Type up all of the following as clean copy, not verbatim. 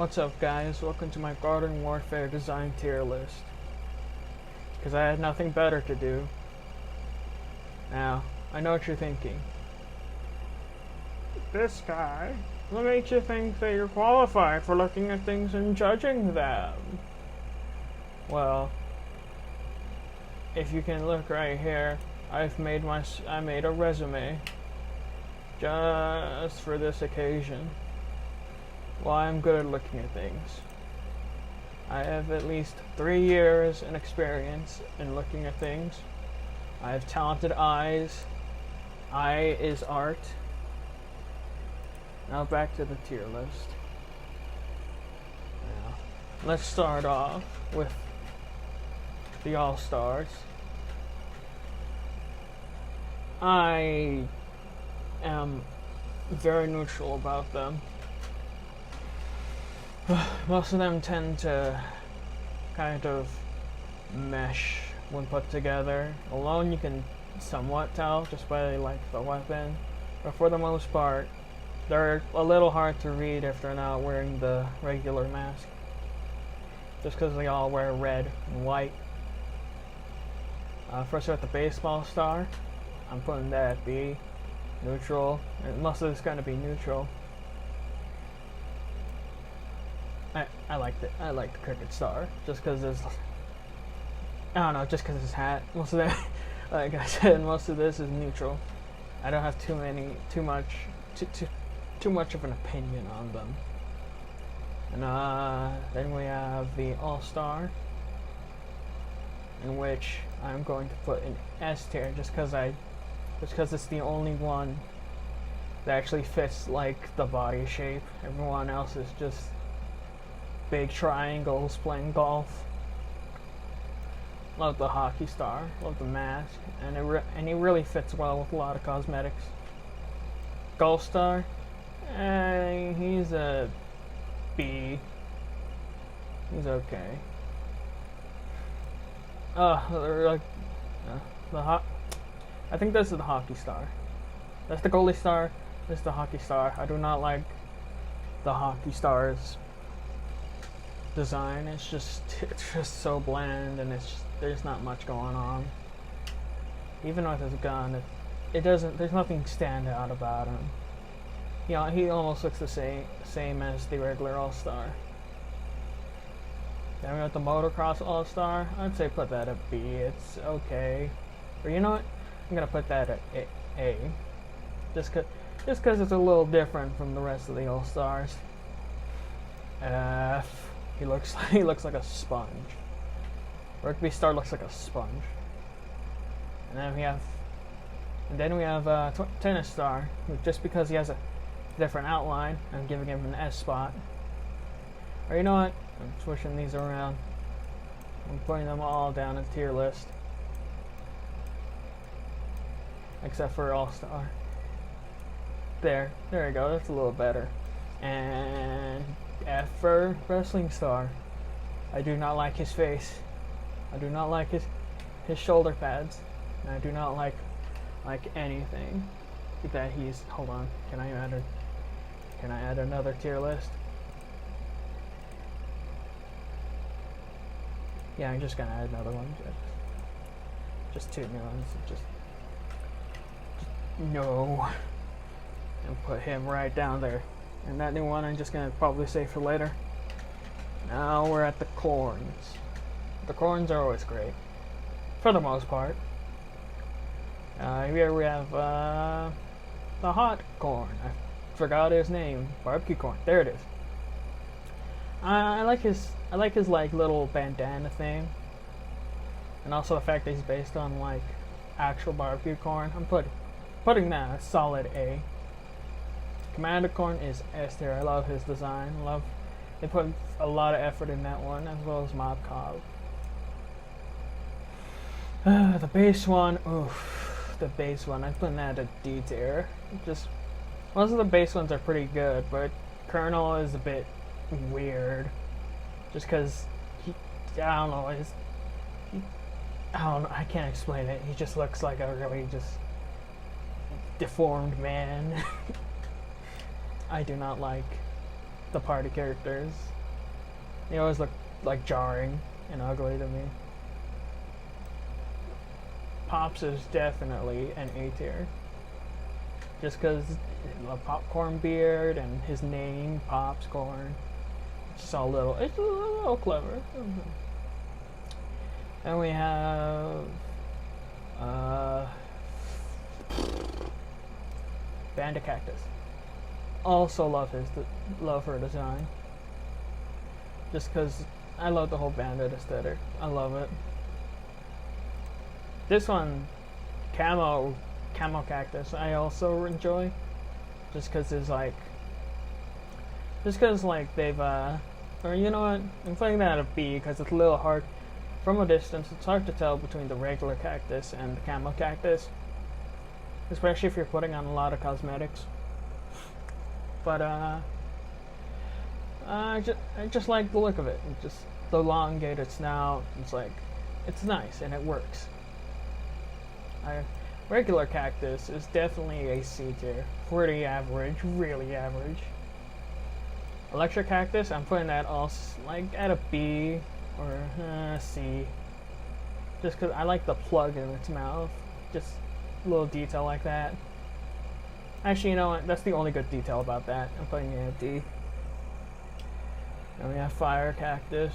What's up, guys? Welcome to my Garden Warfare design tier list. Because I had nothing better to do. Now, I know what you're thinking. This guy, what makes you think that you're qualified for looking at things and judging them? Well, if you can look right here, I made a resume just for this occasion. Well, I'm good at looking at things. I have at least 3 years in experience in looking at things. I have talented eyes. Eye is art. Now back to the tier list. Now, let's start off with the All-Stars. I am very neutral about them. Most of them tend to kind of mesh when put together. Alone you can somewhat tell just by like the weapon, but for the most part they're a little hard to read if they're not wearing the regular mask, just because they all wear red and white. First with the baseball star, I'm putting that at B, neutral, and most of it's going to be neutral. I like the cricket star just because there's, I don't know, just because it's hat. Most of that, like I said, most of this is neutral. I don't have too much of an opinion on them. And then we have the All-Star, in which I'm going to put an S tier just because it's the only one that actually fits like the body shape. Everyone else is just big triangles playing golf. Love the hockey star, love the mask, and he really fits well with a lot of cosmetics. Golf star, he's a B. He's okay. I think this is the hockey star. That's the goalie star. This is the hockey star. I do not like the hockey star's design. It's just so bland, and there's not much going on. Even with his gun, it doesn't. There's nothing stand out about him. You know, he almost looks the same as the regular All-Star. Then we got the motocross All-Star. I'd say put that at B. It's okay. Or you know what? I'm gonna put that at A. Just cause it's a little different from the rest of the All-Stars. F. He looks like a sponge. Rugby star looks like a sponge. And then we have tennis star. Just because he has a different outline, I'm giving him an S spot. Or you know what? I'm switching these around. I'm putting them all down in tier list, except for All-Star. There you go. That's a little better. And F for wrestling star. I do not like his face. I do not like his shoulder pads. And I do not like anything that he's. Hold on. Can I add another tier list? Yeah, I'm just gonna add another one. Just 2 new ones. Just no. And put him right down there. And that new one I'm just gonna probably save for later. Now we're at the corns. The corns are always great, for the most part. Here we have the hot corn. I forgot his name. Barbecue corn. There it is. I like his like little bandana thing, and also the fact that he's based on like actual barbecue corn. I'm putting that a solid A. Commander corn is S tier. I love his design. They put a lot of effort in that one, as well as Mob Cobb. The base one, oof. The base one, I'm putting that at D tier. Just most of the base ones are pretty good, but Colonel is a bit weird. Just because I don't know. I can't explain it. He just looks like a really just deformed man. I do not like the party characters. They always look like jarring and ugly to me. Pops is definitely an A tier. Just because a popcorn beard and his name, Pops Corn. It's just a little clever. And we have Bandit Cactus. Also love her design. Just because I love the whole bandit aesthetic. I love it. This one, camo cactus, I also enjoy. Just because it's like, they've or you know what? I'm putting that at a B because it's a little hard. From a distance, it's hard to tell between the regular cactus and the camo cactus, especially if you're putting on a lot of cosmetics. But I just like the look of it. Just the elongated snout. It's nice and it works. Regular cactus is definitely a C tier. Pretty average, really average. Electric cactus, I'm putting that at a B or C. Just because I like the plug in its mouth. Just a little detail like that. Actually, you know what? That's the only good detail about that. I'm putting it at D. And we have fire cactus.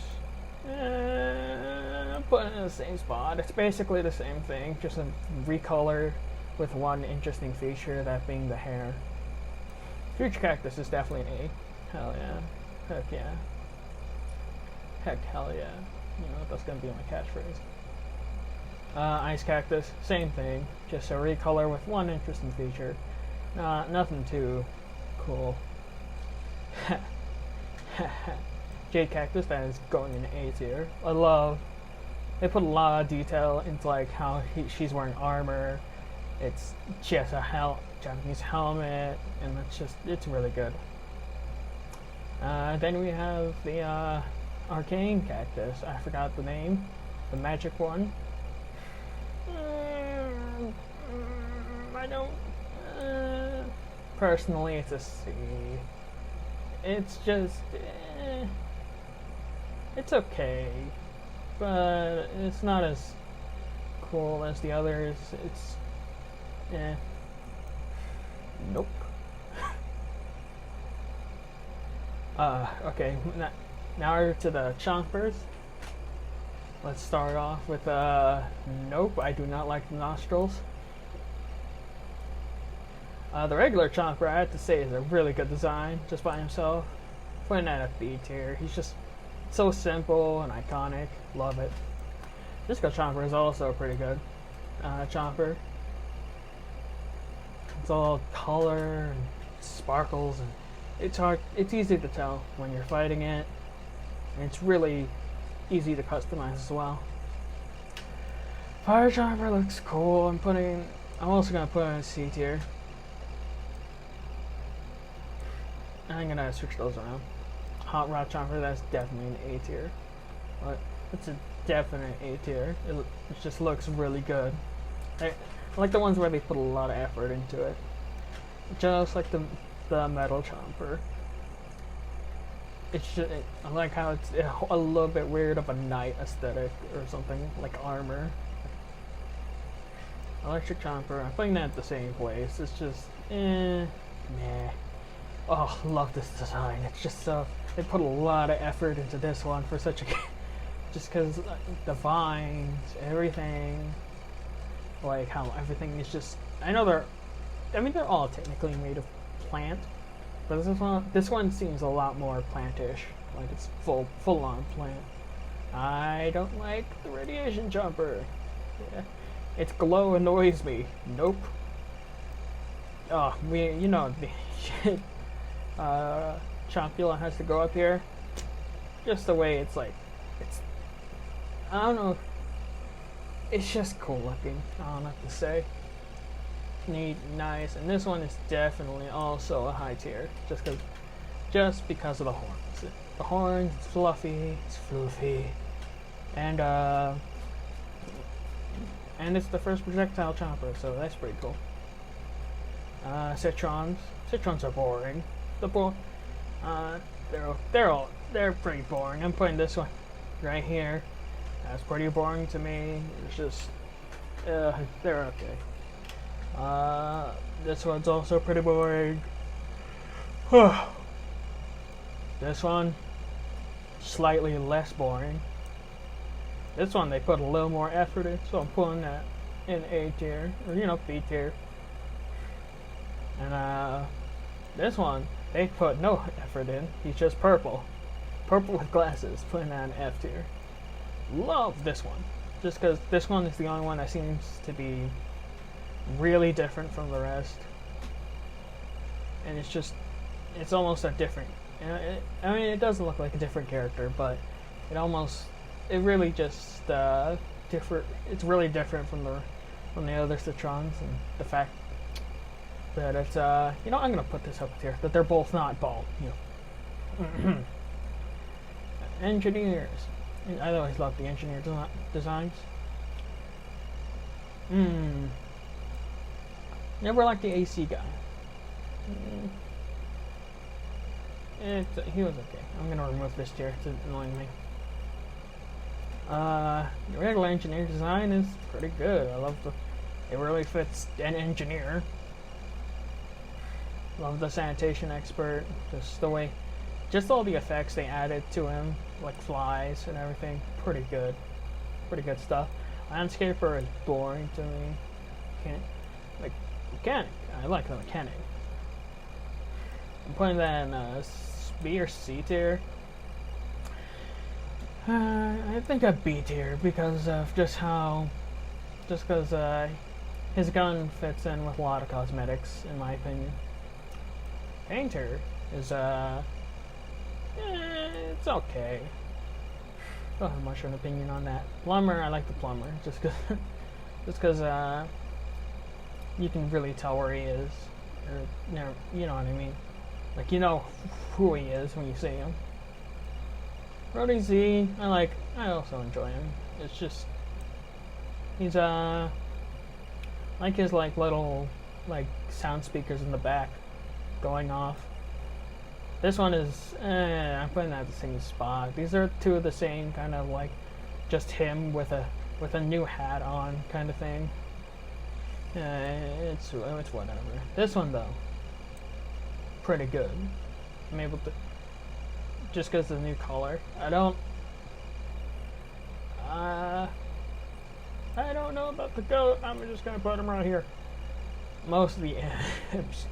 I'm putting it in the same spot. It's basically the same thing, just a recolor with one interesting feature, that being the hair. Future cactus is definitely an A. Hell yeah. Heck yeah. Heck hell yeah. You know, that's gonna be my catchphrase. Ice cactus, same thing. Just a recolor with one interesting feature. Nothing too cool. Jade cactus, that is going in A tier. I love. They put a lot of detail into like how she's wearing armor. She has a Japanese helmet, and it's really good. Then we have the arcane cactus. I forgot the name. The magic one. I don't. Personally, it's a C. It's just. It's okay, but it's not as cool as the others. It's. Nope. Okay, now we're to the chompers. Let's start off with, nope, I do not like the nostrils. The regular chomper, I have to say, is a really good design, just by himself. Putting that at B tier. He's just so simple and iconic. Love it. Disco Chomper is also pretty good. Chomper. It's all color and sparkles, and it's easy to tell when you're fighting it, and it's really easy to customize as well. Fire Chomper looks cool. I'm also gonna put it in C tier. I'm gonna switch those around. Hot Rod Chomper, that's definitely an A tier. But it's a definite A tier. It just looks really good. I like the ones where they put a lot of effort into it. Just like the Metal Chomper. I like how it's a little bit weird of a knight aesthetic or something, like armor. Electric Chomper, I'm putting that at the same place. It's just, nah. Oh, love this design. It's just so, they put a lot of effort into this one for such a, just because the vines, everything, like how everything is just, they're all technically made of plant, but this one seems a lot more plantish, like it's full on plant. I don't like the radiation jumper. Yeah. Its glow annoys me. Nope. Oh, Chompula has to go up here. Just the way it's I don't know. It's just cool looking. I don't know what to say. Neat, nice, and this one is definitely also a high tier, just because of the horns. The horns, it's fluffy, it's floofy, and it's the first projectile chomper, so that's pretty cool. Citrons are boring. they're pretty boring. I'm putting this one right here. That's pretty boring to me. It's just they're okay. This one's also pretty boring. This one, slightly less boring. This one they put a little more effort in, so I'm putting that in A tier, or B tier. And this one they put no effort in. He's just purple with glasses. Putting that in F tier. Love this one, just because this one is the only one that seems to be really different from the rest, and it's almost a different. I mean, it doesn't look like a different character, but it really just different. It's really different from the other Citrons, and the fact that it's I'm gonna put this up here, that they're both not bald. Engineers. I always love the engineer designs. Never liked the AC guy. He was okay. I'm gonna remove this tier. It's annoying me. The regular engineer design is pretty good. I love it really fits an engineer. Love the sanitation expert. Just all the effects they added to him, like flies and everything. Pretty good stuff. Landscaper is boring to me. Mechanic. I like the mechanic. I'm putting that in B or C tier. I think a B tier because of because his gun fits in with a lot of cosmetics, in my opinion. Painter is it's okay. Don't have much of an opinion on that. Plumber, I like the plumber just because you can really tell where he is, or you know what I mean. Like, you know who he is when you see him. Brody Z, I also enjoy him. It's just he's like his little sound speakers in the back going off. This one is I'm putting that at the same spot. These are two of the same kind of just him with a new hat on kind of thing. It's whatever. This one though, pretty good. I'm able to, just because of the new color. I don't know about the goat. I'm just gonna put him right here. Most of the imps.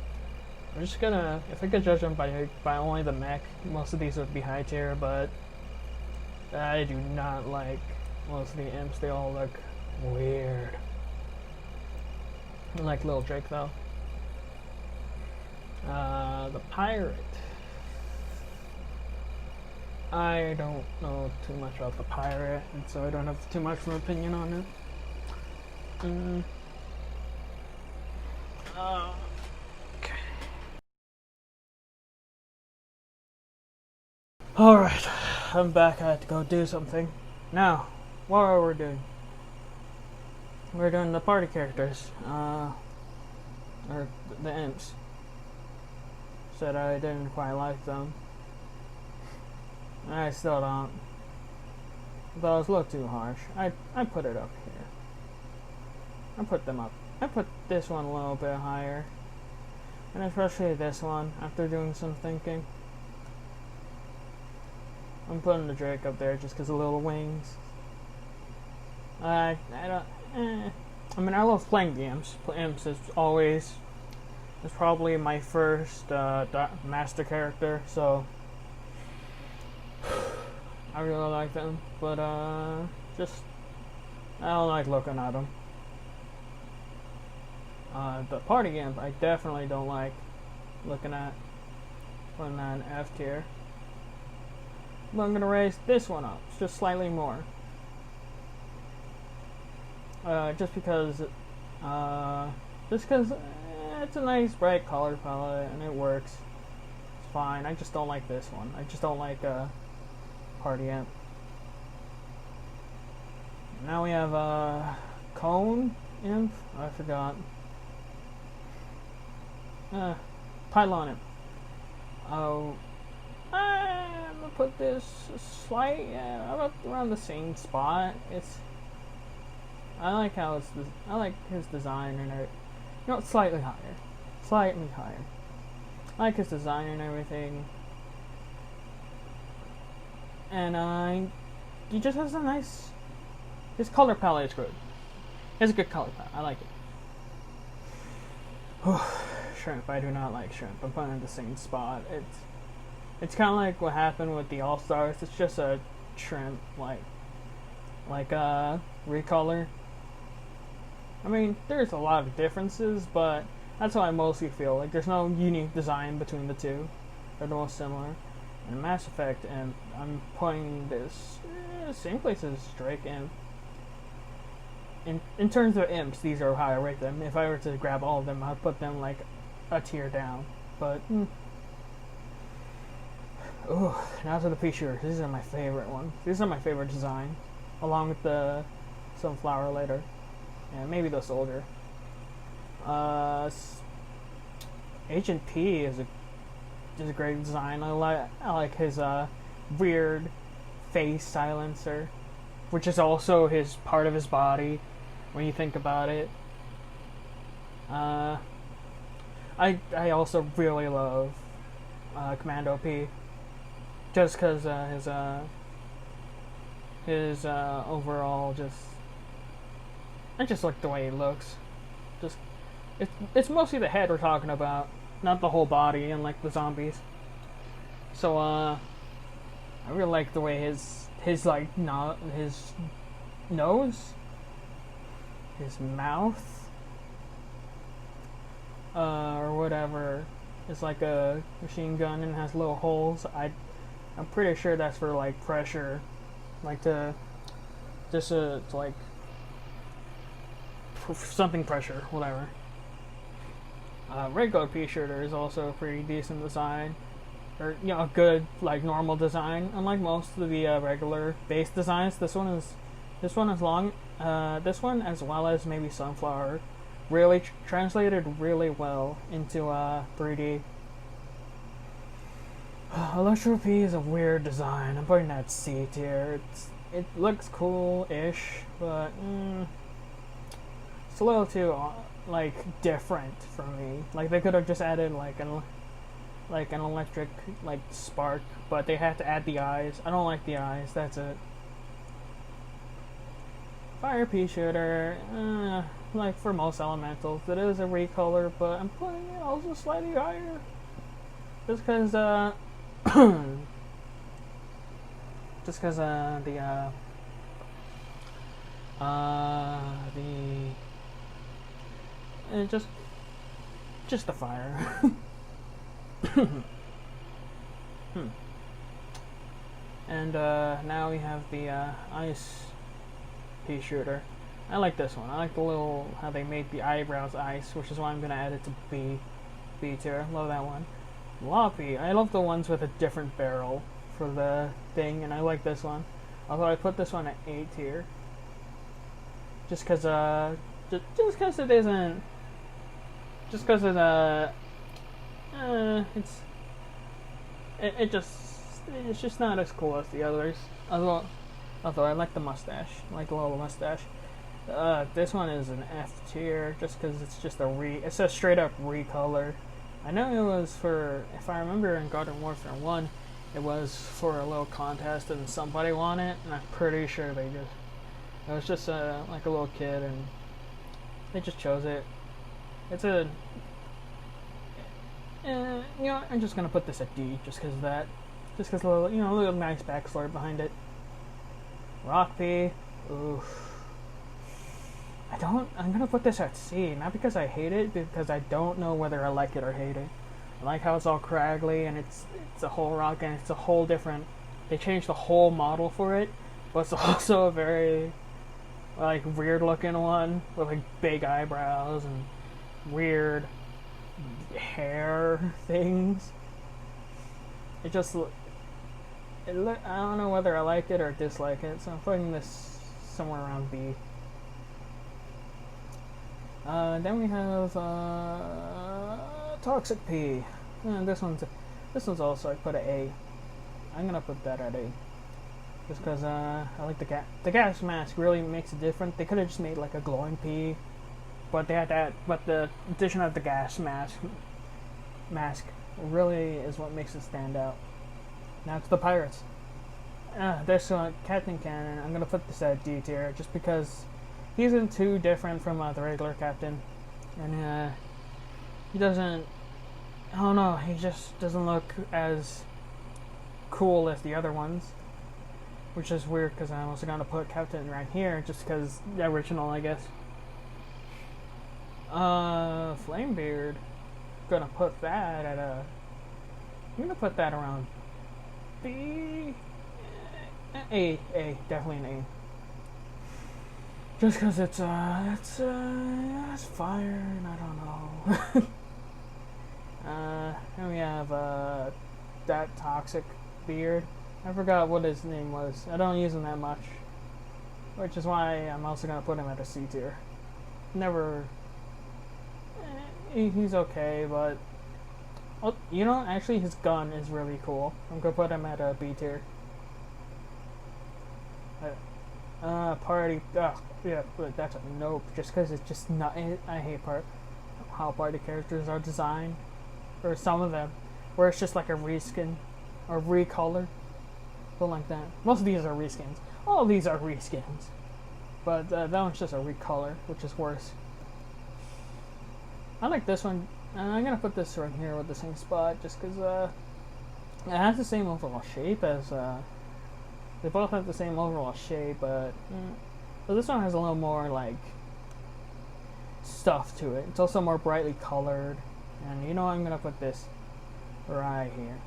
I'm just gonna, if I could judge them by only the mech, most of these would be high tier, but I do not like most of the imps. They all look weird. I like Lil Drake though. The pirate. I don't know too much about the pirate, and so I don't have too much of an opinion on it. Okay. Alright, I'm back. I had to go do something. Now, what are we doing? We're doing the party characters. Or the imps. Said I didn't quite like them. I still don't. Those look too harsh. I put it up here. I put them up. I put this one a little bit higher. And especially this one, after doing some thinking. I'm putting the Drake up there just because of little wings. I mean, I love playing the imps. Imps is probably my first master character, so I really like them. But I don't like looking at them. The party imp, I definitely don't like looking at. Putting that in F tier. But I'm gonna raise this one up just slightly more. Just because it's a nice bright color palette and it works. It's fine. I just don't like this one. I just don't like party imp. Now we have cone imp. I forgot. Pylon imp. Oh, I'm gonna put this slight, around the same spot. I like how I like his design and it, slightly higher. Slightly higher. I like his design and everything. And he just has a nice, his color palette is good. He has a good color palette. I like it. Shrimp. I do not like shrimp. I'm putting it in the same spot. It's kind of like what happened with the All Stars. It's just a shrimp, like recolor. I mean, there's a lot of differences, but that's how I mostly feel. Like, there's no unique design between the two. They're the most similar. And Mass Effect, and I'm putting this same place as Drake Imp. In terms of imps, these are how I rate them. If I were to grab all of them, I'd put them like a tier down. But ooh, now to the pea shooters. These are my favorite ones. These are my favorite design, along with the Sunflower later, and maybe the Soldier. Agent P is a great design. I like his weird face silencer, which is also his part of his body when you think about it. I also really love Commando P, just because his overall I just like the way he looks. It's mostly the head we're talking about, not the whole body, unlike the zombies. So I really like the way his nose, his mouth, or whatever, is like a machine gun and has little holes. I'm pretty sure that's for like pressure, like to like something pressure, whatever. Regular pea shooter is also a pretty decent design, or a good like normal design. Unlike most of the regular base designs, this one is long. This one, as well as maybe Sunflower, really translated really well into 3D. Electro P is a weird design. I'm putting that C tier. It looks cool-ish, but it's a little too like different for me. Like, they could have just added like an electric like spark, but they had to add the eyes. I don't like the eyes. That's it. Fire pea shooter, like for most elementals, it is a recolor, but I'm putting it also slightly higher, just because just the fire. And now we have the ice pea shooter. I like this one. I like the little how they made the eyebrows ice, which is why I'm gonna add it to B tier. Love that one. Loppy. I love the ones with a different barrel for the thing, and I like this one. Although I put this one at A tier, just because it isn't. Just because it's just not as cool as the others. Although I like the mustache, I like the little mustache. This one is an F tier, just because it's just it's a straight up recolor. I know it was for, if I remember in Garden Warfare 1, it was for a little contest and somebody won it, and I'm pretty sure it was just like a little kid and they just chose it. It's I'm just gonna put this at D, just because of that. Just because a little nice backstory behind it. Rock P, oof. I'm gonna put this at C, not because I hate it, because I don't know whether I like it or hate it. I like how it's all craggly and it's a whole rock and it's a whole different. They changed the whole model for it, but it's also a very like weird looking one with like big eyebrows and weird hair things. I don't know whether I like it or dislike it, so I'm putting this somewhere around B. Then we have Toxic P. This one's also I put an A. I'm gonna put that at A. Just because I like the gas mask really makes it different. They could have just made like a glowing pea, but they had that. But the addition of the gas mask really is what makes it stand out. Now it's the pirates. This Captain Cannon. I'm gonna put this at D tier just because he isn't too different from the regular captain, and he doesn't. I don't know. He just doesn't look as cool as the other ones. Which is weird because I'm also gonna put Captain right here just because the original, I guess. Flamebeard. Gonna put that at a. I'm gonna put that around B. A, definitely an A. Just because it's fire and I don't know. And we have that toxic beard. I forgot what his name was. I don't use him that much. Which is why I'm also going to put him at a C tier. Never... he's okay, but... Oh, you know, actually his gun is really cool. I'm going to put him at a B tier. Party... yeah, but that's a nope. Just because it's just not... I hate how party characters are designed. Or some of them. Where it's just like a reskin. Or recolor. Something like that. Most of these are reskins. All of these are reskins. But that one's just a recolor, which is worse. I like this one. And I'm gonna put this right here with the same spot, just because it has the same overall shape as they both have the same overall shape, but this one has a little more like stuff to it. It's also more brightly colored, and you know I'm gonna put this right here.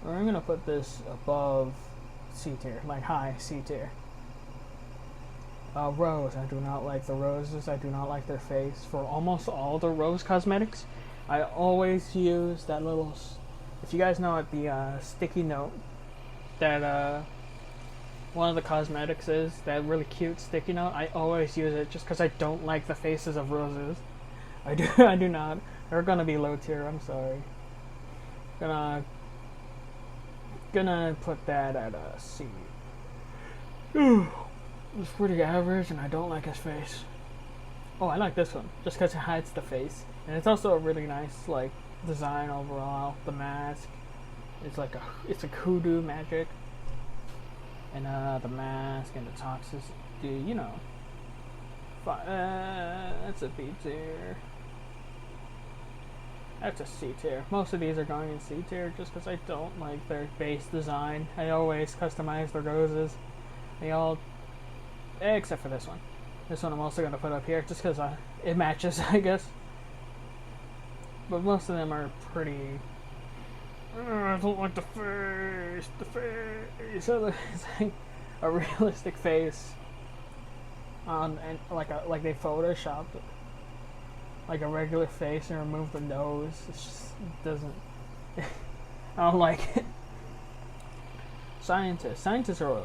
Or I'm gonna put this above C tier, like high C tier. Rose, I do not like the roses. I do not like their face. For almost all the rose cosmetics, I always use that little. If you guys know what the sticky note that one of the cosmetics is, that really cute sticky note, I always use it just because I don't like the faces of roses. I do not. They're gonna be low tier. I'm sorry. Gonna put that at a C. It's pretty average, and I don't like his face. Oh, I like this one just because it hides the face, and it's also a really nice like design overall. The mask, it's a hoodoo magic, and the mask and the toxicity, you know. That's a B tier. That's a C tier. Most of these are going in C tier just because I don't like their base design. I always customize the roses. They all, except for this one. This one I'm also going to put up here just because it matches, I guess. But most of them are pretty... I don't like the face. The face. It's like a realistic face. And like they photoshopped it. Like a regular face and remove the nose. It doesn't. I don't like it. Scientists are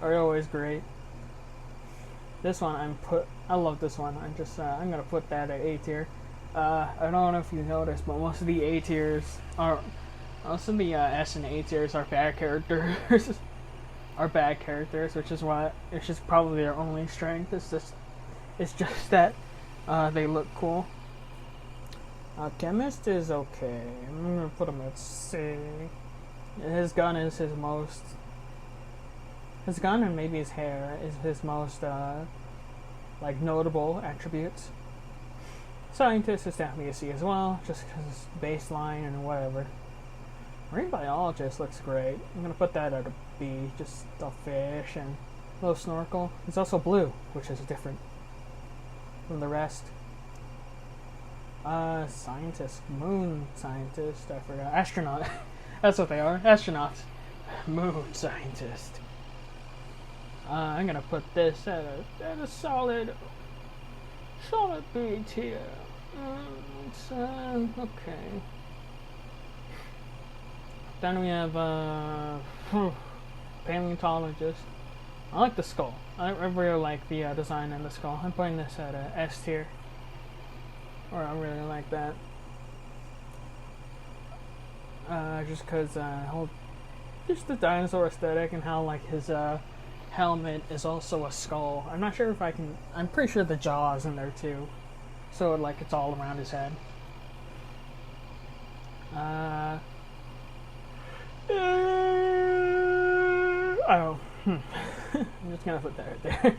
always great. This one I love this one. I'm gonna put that at A tier. I don't know if you noticed, but most of the A tiers most of the S and A tiers are bad characters. Which is probably their only strength. It's just that they look cool. Chemist is okay. I'm gonna put him at C. His gun is his most. His gun and maybe his hair is his most like notable attributes. Scientist is definitely a C as well, just because baseline and whatever. Marine biologist looks great. I'm gonna put that at a B. Just a fish and a little snorkel. He's also blue, which is different from the rest. Scientist, moon scientist, I forgot. Astronaut. That's what they are. Astronauts. Moon scientist. I'm gonna put this at a solid B tier. Okay. Then we have paleontologist. I like the skull. I really like the design in the skull. I'm putting this at a S tier. Or I really like that. just because just the dinosaur aesthetic and how like his helmet is also a skull. I'm not sure if I can. I'm pretty sure the jaw is in there too, so like it's all around his head. Oh, I'm just gonna put that right there.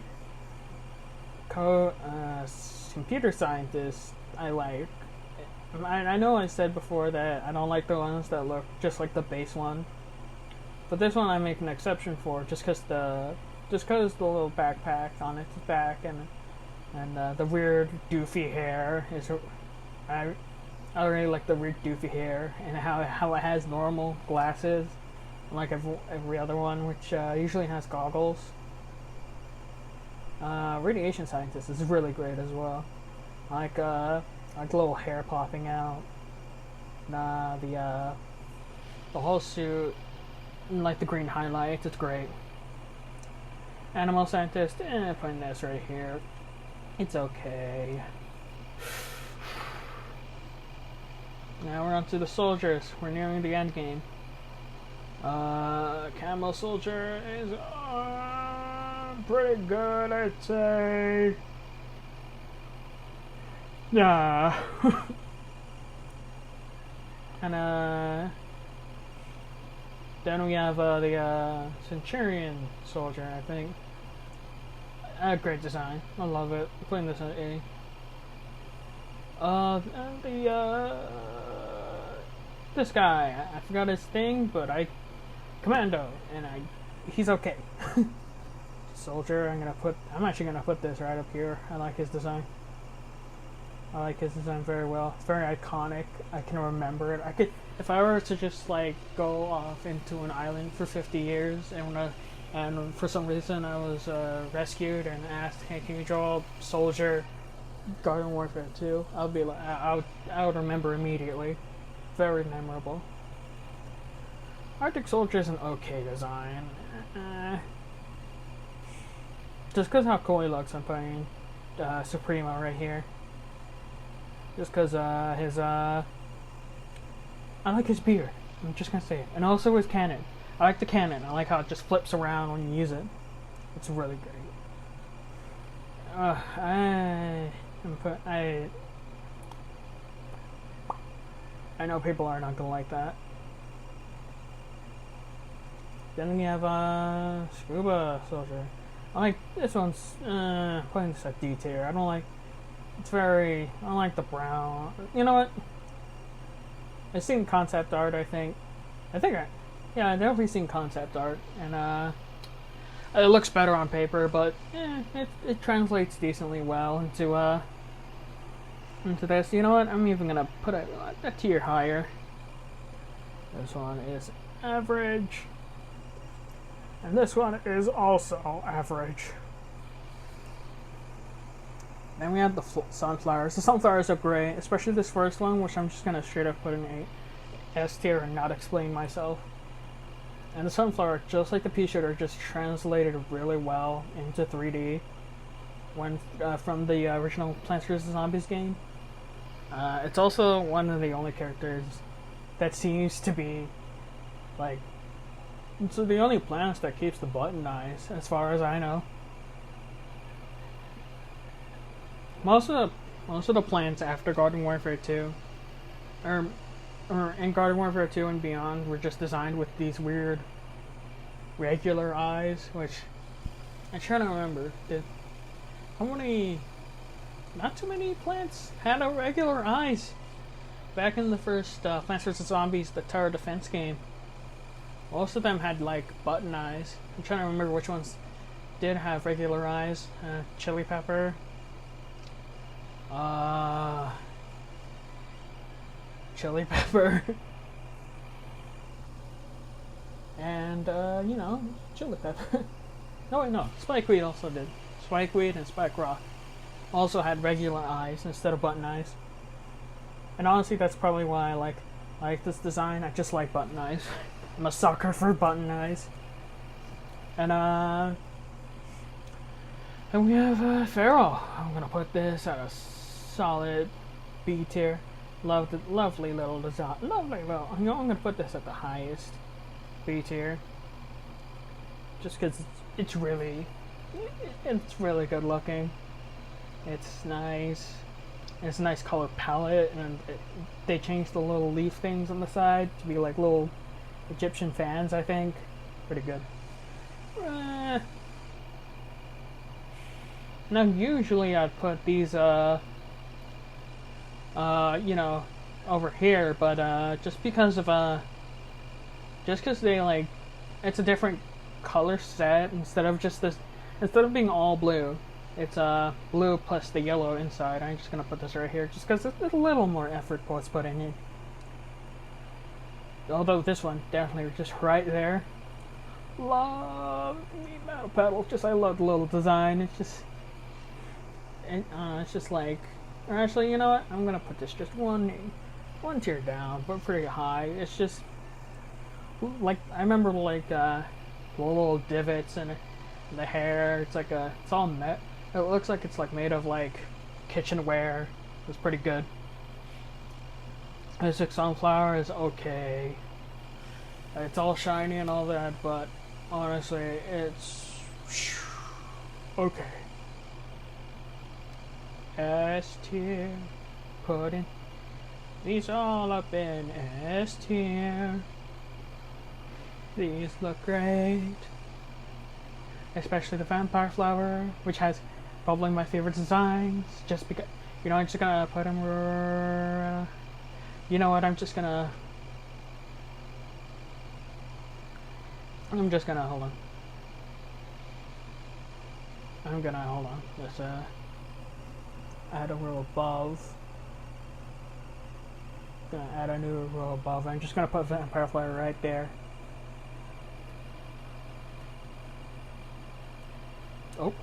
Computer scientist, I like. I know I said before that I don't like the ones that look just like the base one, but this one I make an exception for just because the little backpack on its back and the weird doofy hair is. I really like the weird doofy hair and how it has normal glasses, like every other one, which usually has goggles. Radiation scientist is really great as well. Like the little hair popping out. The whole suit, and like the green highlights, it's great. Animal scientist, putting this right here. It's okay. Now we're on to the soldiers. We're nearing the end game. Camo soldier is pretty good, I'd say. Yeah. And then we have the Centurion soldier, I think. Great design. I love it. I'm putting this at A. This guy, I forgot his thing, but Commando, and he's okay. Soldier, I'm actually gonna put this right up here. I like his design. I like his design very well. It's very iconic. I can remember it. If I were to just like go off into an island for 50 years and for some reason I was rescued and asked, "Hey, can you draw a soldier, Garden Warfare 2?" I would remember immediately. Very memorable. Arctic Soldier is an okay design. Just because how cool he looks, I'm putting Supremo right here. Just because I like his beard. I'm just gonna say it. And also his cannon. I like the cannon. I like how it just flips around when you use it. It's really great. I know people are not gonna like that. Then we have Scuba Soldier. I like this one's putting this at D tier. I don't like the brown. You know what? I've seen concept art, I think. I've definitely seen concept art, and it looks better on paper, but it translates decently well into this. You know what? I'm even gonna put a tier higher. This one is average, and this one is also average. Then we have the sunflowers. The sunflowers are great, especially this first one, which I'm just gonna straight up put in a S tier and not explain myself. And the sunflower, just like the pea shooter, just translated really well into 3D when from the original Plants vs. Zombies game. It's also one of the only characters that seems to be like it's the only plants that keeps the button eyes, as far as I know. Most of the plants after Garden Warfare 2, or in Garden Warfare 2 and beyond, were just designed with these weird regular eyes, which I'm trying to remember. Not too many plants had regular eyes back in the first Plants vs. Zombies, the tower defense game. Most of them had like button eyes. I'm trying to remember which ones did have regular eyes. Chili pepper. Chili pepper. And, chili pepper. No, wait, no. Spikeweed also did. Spikeweed and Spike Rock also had regular eyes instead of button eyes. And honestly, that's probably why I like this design. I just like button eyes. I'm a sucker for button eyes. And we have Feral. I'm gonna put this at a solid B tier. Love the lovely little design. Lovely little. You know, I'm gonna put this at the highest B tier, just because it's really good looking. It's nice. It's a nice color palette, and they changed the little leaf things on the side to be like little Egyptian fans. I think pretty good. Now usually I'd put these you know, over here, but just because of just because they like, it's a different color set instead of being all blue, it's blue plus the yellow inside. I'm just gonna put this right here just because it's a little more effort was put in it. Although this one definitely just right there. Love me metal pedal. Just I love the little design. It's just like. Or actually, you know what? I'm gonna put this just one tier down, but pretty high. It's just like I remember like the little divots and the hair. It's like it's all met. It looks like it's like made of like kitchenware. It's pretty good. Basic sunflower is okay. It's all shiny and all that, but honestly, it's okay. S tier, putting these all up in S tier. These look great, especially the vampire flower, which has probably my favorite designs. Just because, you know, I'm just gonna put them. You know what? I'm just gonna hold on. Hold on. Let's add a row above. Gonna add a new row above. I'm just gonna put vampire flower right there. Oh.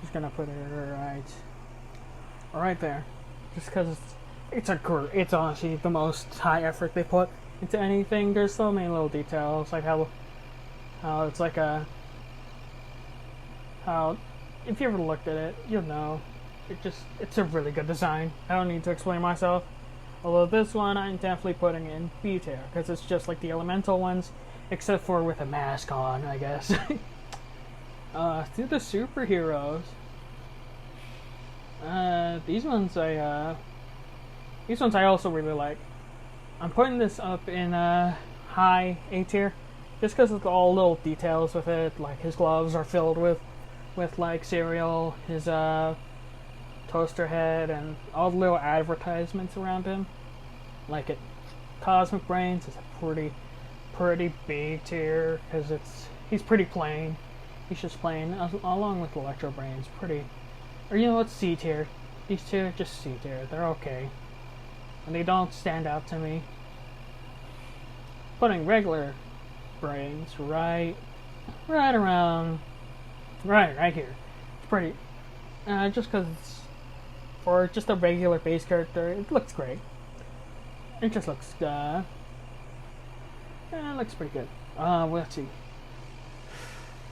Just gonna put it right there. Just because it's honestly the most high effort they put into anything. There's so many little details, like how it's like how if you ever looked at it, you'll know. It's a really good design. I don't need to explain myself. Although this one I'm definitely putting in B tier because it's just like the elemental ones, except for with a mask on, I guess. To the superheroes. These ones I also really like. I'm putting this up in high A tier, just because of all little details with it. Like his gloves are filled with like cereal, his toaster head, and all the little advertisements around him. Like it, Cosmic Brains is a pretty B tier because he's pretty plain. He's just plain, along with Electro Brains, pretty. Or you know what, C tier. These two are just C tier. They're okay, and they don't stand out to me. Putting regular Brains right around. Right here. It's pretty. Just because it's for just a regular base character, it looks great. It just looks it looks pretty good. Let's see.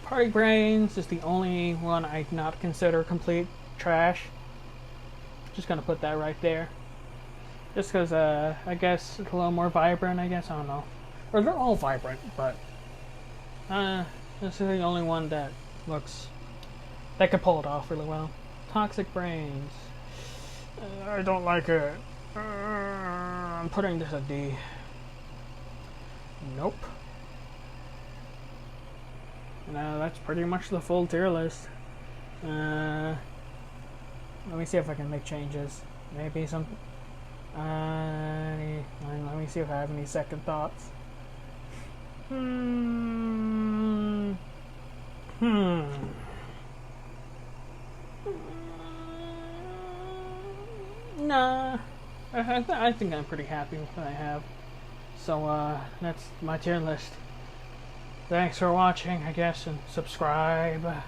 Party Brains is the only one I'd not consider complete trash. Just gonna put that right there. Just because I guess it's a little more vibrant. I guess I don't know. Or they're all vibrant, but this is the only one that could pull it off really well. Toxic Brains. I don't like it. I'm putting this at D. Nope. No, that's pretty much the full tier list. Let me see if I can make changes. Maybe some. Let me see if I have any second thoughts. Nah, I think I'm pretty happy with what I have. So that's my tier list. Thanks for watching, I guess, and subscribe.